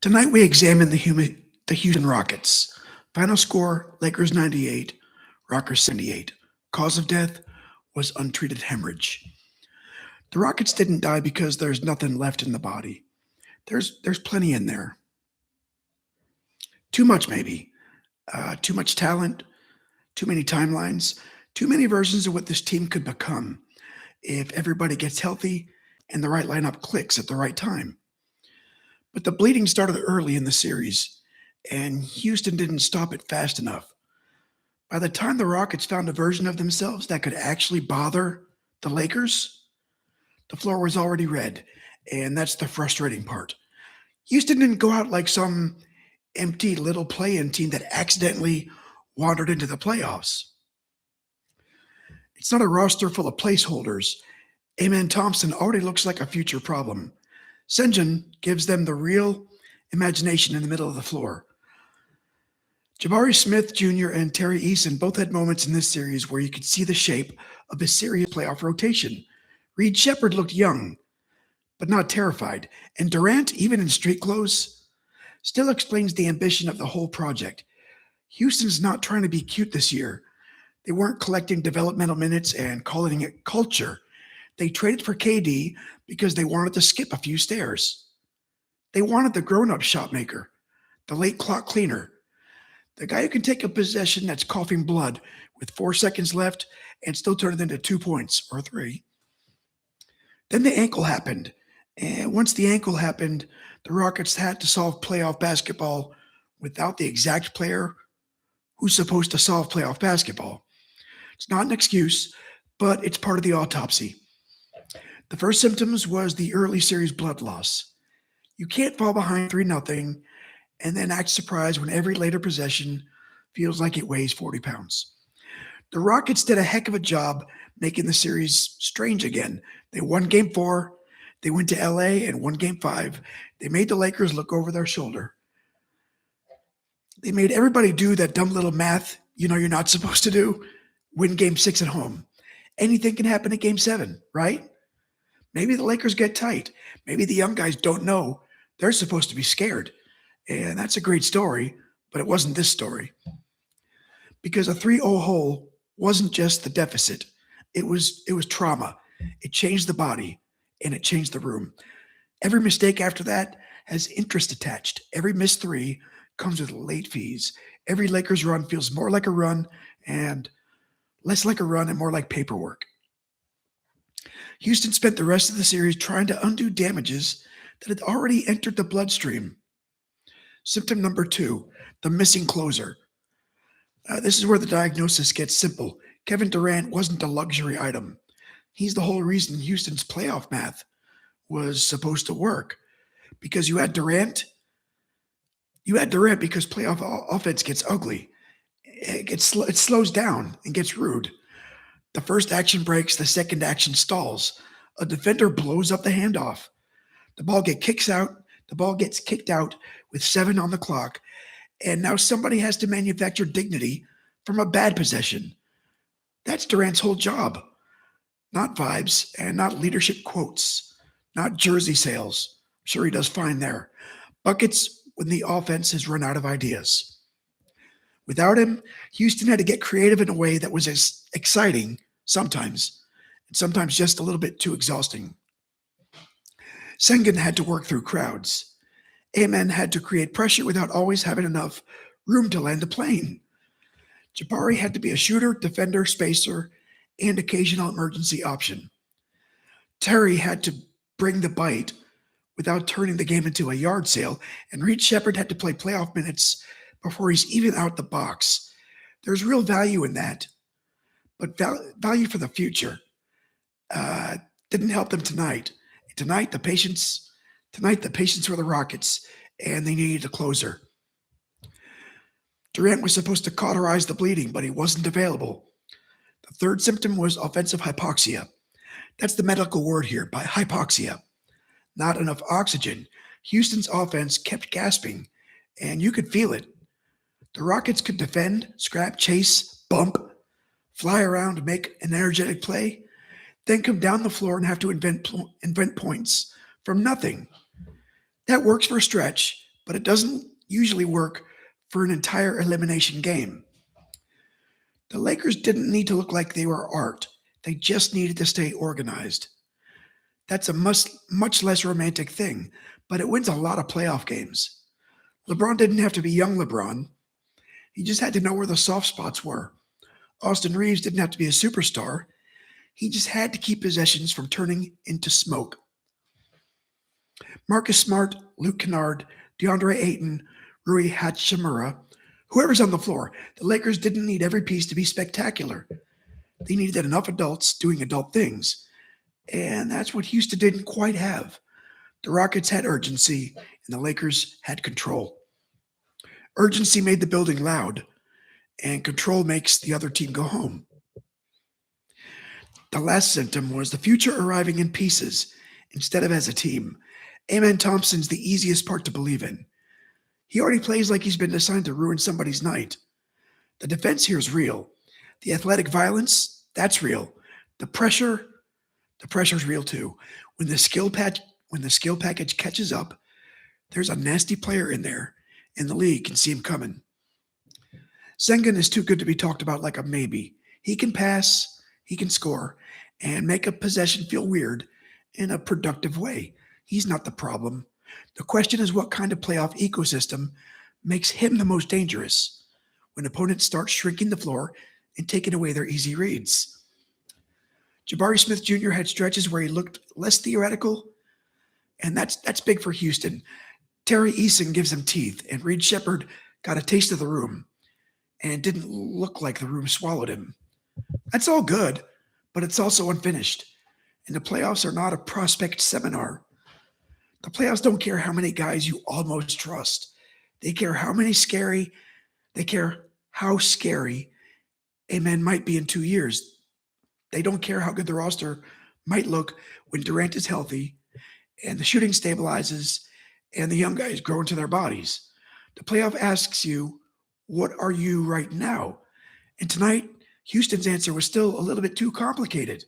Tonight we examine the Houston Rockets. Final score Lakers 98, Rockers 78. Cause of death was untreated hemorrhage. The Rockets didn't die because there's nothing left in the body. There's plenty in there. Too much, maybe. Too much talent, too many timelines, too many versions of what this team could become if everybody gets healthy and the right lineup clicks at the right time. But the bleeding started early in the series, and Houston didn't stop it fast enough. By the time the Rockets found a version of themselves that could actually bother the Lakers, the floor was already red, and that's the frustrating part. Houston didn't go out like some empty little play-in team that accidentally wandered into the playoffs. It's not a roster full of placeholders. Amen Thompson already looks like a future problem. Sengun gives them the real imagination in the middle of the floor. Jabari Smith Jr. and Terry Eason both had moments in this series where you could see the shape of a serious playoff rotation. Reed Shepherd looked young, but not terrified. And Durant, even in street clothes, still explains the ambition of the whole project. Houston's not trying to be cute this year. They weren't collecting developmental minutes and calling it culture. They traded for KD because they wanted to skip a few stairs. They wanted the grown-up shot maker, the late clock cleaner, the guy who can take a possession that's coughing blood with 4 seconds left and still turn it into 2 points or 3. Then the ankle happened. And once the ankle happened, the Rockets had to solve playoff basketball without the exact player who's supposed to solve playoff basketball. It's not an excuse, but it's part of the autopsy. The first symptoms was the early series blood loss. You can't fall behind 3-0 and then act surprised when every later possession feels like it weighs 40 pounds. The Rockets did a heck of a job making the series strange again. They won Game 4, they went to LA and won Game 5. They made the Lakers look over their shoulder. They made everybody do that dumb little math you're not supposed to do. Win Game 6 at home. Anything can happen at Game 7, right? Maybe the Lakers get tight. Maybe the young guys don't know they're supposed to be scared. And that's a great story, but it wasn't this story. Because a 3-0 hole wasn't just the deficit. It was trauma. It changed the body, and it changed the room. Every mistake after that has interest attached. Every missed 3 comes with late fees. Every Lakers run feels more like a run and less like a run and more like paperwork. Houston spent the rest of the series trying to undo damages that had already entered the bloodstream. Symptom number 2, the missing closer. This is where the diagnosis gets simple. Kevin Durant wasn't a luxury item. He's the whole reason Houston's playoff math was supposed to work. Because you had Durant because playoff offense gets ugly. It slows down and gets rude. The first action breaks, the second action stalls. A defender blows up the handoff. The ball gets kicked out with 7 on the clock, and now somebody has to manufacture dignity from a bad possession. That's Durant's whole job. Not vibes and not leadership quotes, not jersey sales. I'm sure he does fine there. Buckets when the offense has run out of ideas. Without him, Houston had to get creative in a way that was exciting sometimes, and sometimes just a little bit too exhausting. Sengun had to work through crowds. Amen had to create pressure without always having enough room to land a plane. Jabari had to be a shooter, defender, spacer, and occasional emergency option. Terry had to bring the bite without turning the game into a yard sale, and Reed Shepherd had to play playoff minutes before he's even out the box. There's real value in that, but value for the future didn't help them tonight. Tonight, the patience were the Rockets, and they needed a closer. Durant was supposed to cauterize the bleeding, but he wasn't available. The third symptom was offensive hypoxia. That's the medical word here, by hypoxia. Not enough oxygen. Houston's offense kept gasping, and you could feel it. The Rockets could defend, scrap, chase, bump, fly around, make an energetic play, then come down the floor and have to invent points from nothing. That works for a stretch, but it doesn't usually work for an entire elimination game. The Lakers didn't need to look like they were art. They just needed to stay organized. That's a much less romantic thing, but it wins a lot of playoff games. LeBron didn't have to be young LeBron. He just had to know where the soft spots were. Austin Reeves didn't have to be a superstar. He just had to keep possessions from turning into smoke. Marcus Smart, Luke Kennard, DeAndre Ayton, Rui Hachimura, whoever's on the floor, the Lakers didn't need every piece to be spectacular. They needed enough adults doing adult things. And that's what Houston didn't quite have. The Rockets had urgency, and the Lakers had control. Urgency made the building loud, and control makes the other team go home. The last symptom was the future arriving in pieces instead of as a team. Amen Thompson's the easiest part to believe in. He already plays like he's been assigned to ruin somebody's night. The defense here is real. The athletic violence, that's real. The pressure's real too. When the skill package catches up, there's a nasty player in there, and the league can see him coming. Sengun is too good to be talked about like a maybe. He can pass, he can score, and make a possession feel weird in a productive way. He's not the problem. The question is what kind of playoff ecosystem makes him the most dangerous when opponents start shrinking the floor and taking away their easy reads. Jabari Smith Jr. had stretches where he looked less theoretical, and that's big for Houston. Terry Eason gives him teeth, and Reed Shepherd got a taste of the room, and it didn't look like the room swallowed him. That's all good, but it's also unfinished, and the playoffs are not a prospect seminar. The playoffs don't care how many guys you almost trust. They care how scary Amen might be in 2 years. They don't care how good the roster might look when Durant is healthy and the shooting stabilizes and the young guys grow into their bodies. The playoff asks you, what are you right now? And tonight, Houston's answer was still a little bit too complicated.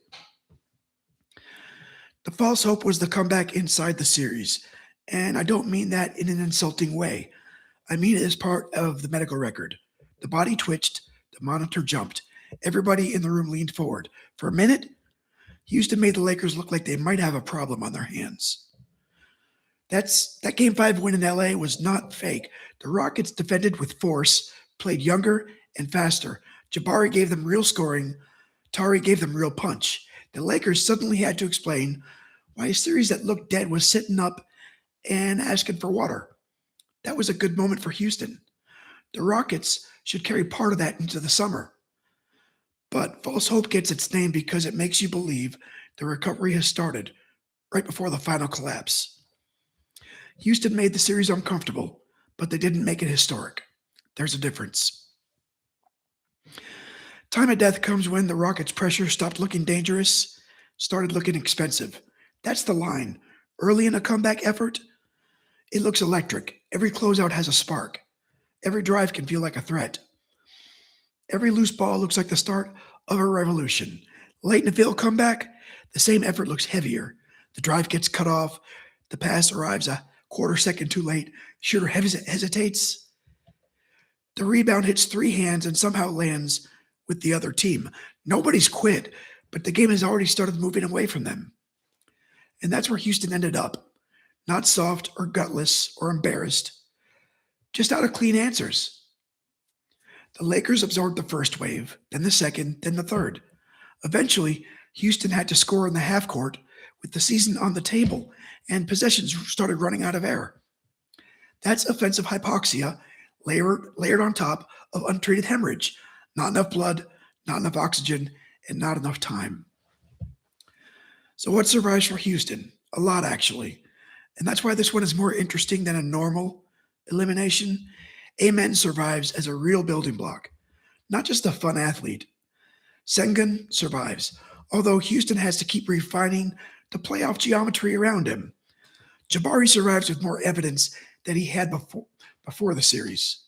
The false hope was the comeback inside the series, and I don't mean that in an insulting way. I mean it as part of the medical record. The body twitched, the monitor jumped. Everybody in the room leaned forward. For a minute, Houston made the Lakers look like they might have a problem on their hands. That Game 5 win in LA was not fake. The Rockets defended with force, played younger and faster. Jabari gave them real scoring. Tari gave them real punch. The Lakers suddenly had to explain why a series that looked dead was sitting up and asking for water. That was a good moment for Houston. The Rockets should carry part of that into the summer. But false hope gets its name because it makes you believe the recovery has started right before the final collapse. Houston made the series uncomfortable, but they didn't make it historic. There's a difference. Time of death comes when the Rockets' pressure stopped looking dangerous, started looking expensive. That's the line. Early in a comeback effort, it looks electric. Every closeout has a spark. Every drive can feel like a threat. Every loose ball looks like the start of a revolution. Late in the field comeback, the same effort looks heavier. The drive gets cut off. The pass arrives a quarter second too late. Shooter hesitates. The rebound hits three hands and somehow lands with the other team. Nobody's quit, but the game has already started moving away from them. And that's where Houston ended up. Not soft or gutless or embarrassed, just out of clean answers. The Lakers absorbed the first wave, then the second, then the third. Eventually, Houston had to score in the half court with the season on the table, and possessions started running out of air. That's offensive hypoxia layered on top of untreated hemorrhage. Not enough blood, not enough oxygen, and not enough time. So what survives for Houston? A lot, actually. And that's why this one is more interesting than a normal elimination. Amen survives as a real building block, not just a fun athlete. Sengun survives, although Houston has to keep refining the playoff geometry around him. Jabari survives with more evidence than he had before the series.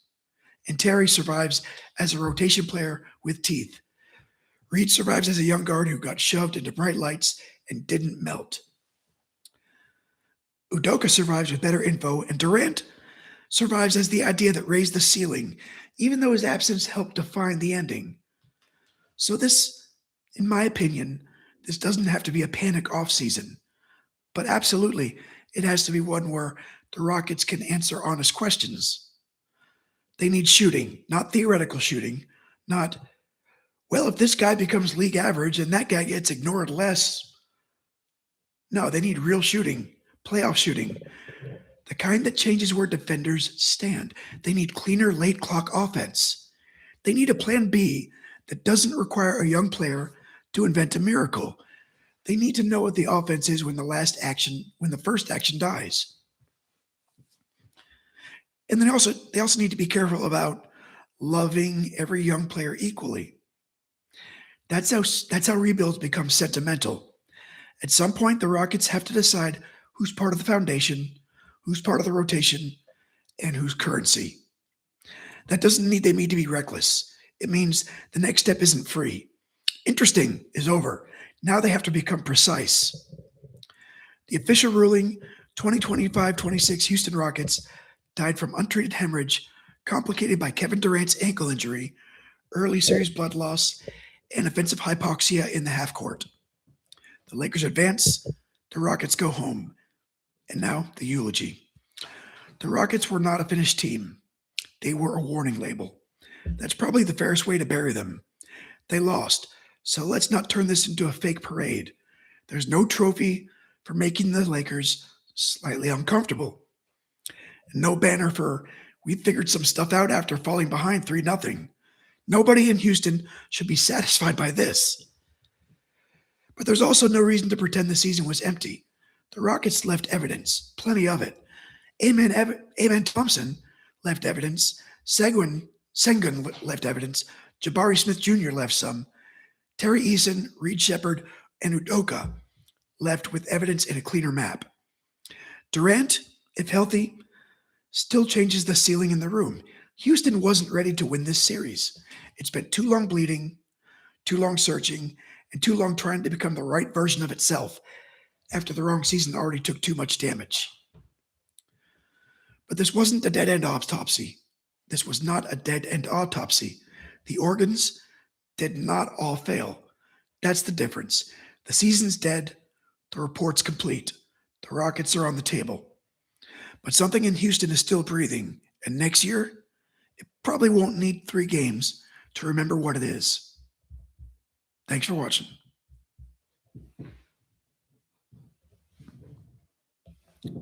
And Terry survives as a rotation player with teeth. Reed survives as a young guard who got shoved into bright lights and didn't melt. Udoka survives with better info, and Durant, survives as the idea that raised the ceiling, even though his absence helped define the ending. So this, in my opinion, this doesn't have to be a panic offseason, but absolutely, it has to be one where the Rockets can answer honest questions. They need shooting, not theoretical shooting, not, well, if this guy becomes league average and that guy gets ignored less. No, they need real shooting, playoff shooting, the kind that changes where defenders stand. They need cleaner late clock offense. They need a plan B that doesn't require a young player to invent a miracle. They need to know what the offense is when the first action dies. And then they also need to be careful about loving every young player equally. That's how rebuilds become sentimental. At some point, the Rockets have to decide who's part of the foundation, who's part of the rotation, and who's currency. That doesn't mean they need to be reckless. It means the next step isn't free. Interesting is over. Now they have to become precise. The official ruling, 2025-26 Houston Rockets died from untreated hemorrhage complicated by Kevin Durant's ankle injury, early series blood loss, and offensive hypoxia in the half court. The Lakers advance, the Rockets go home. And now the eulogy. The Rockets were not a finished team. They were a warning label. That's probably the fairest way to bury them. They lost, so let's not turn this into a fake parade. There's no trophy for making the Lakers slightly uncomfortable. No banner for, we figured some stuff out after falling behind 3-0. Nobody in Houston should be satisfied by this. But there's also no reason to pretend the season was empty. The Rockets left evidence, plenty of it. Amen Thompson left evidence. Sengun left evidence. Jabari Smith Jr. left some. Terry Eason, Reed Shepard, and Udoka left with evidence in a cleaner map. Durant, if healthy, still changes the ceiling in the room. Houston wasn't ready to win this series. It spent too long bleeding, too long searching, and too long trying to become the right version of itself after the wrong season already took too much damage. But this wasn't a dead-end autopsy. This was not a dead-end autopsy. The organs did not all fail. That's the difference. The season's dead. The report's complete. The Rockets are on the table. But something in Houston is still breathing, and next year, it probably won't need 3 games to remember what it is. Thanks for watching.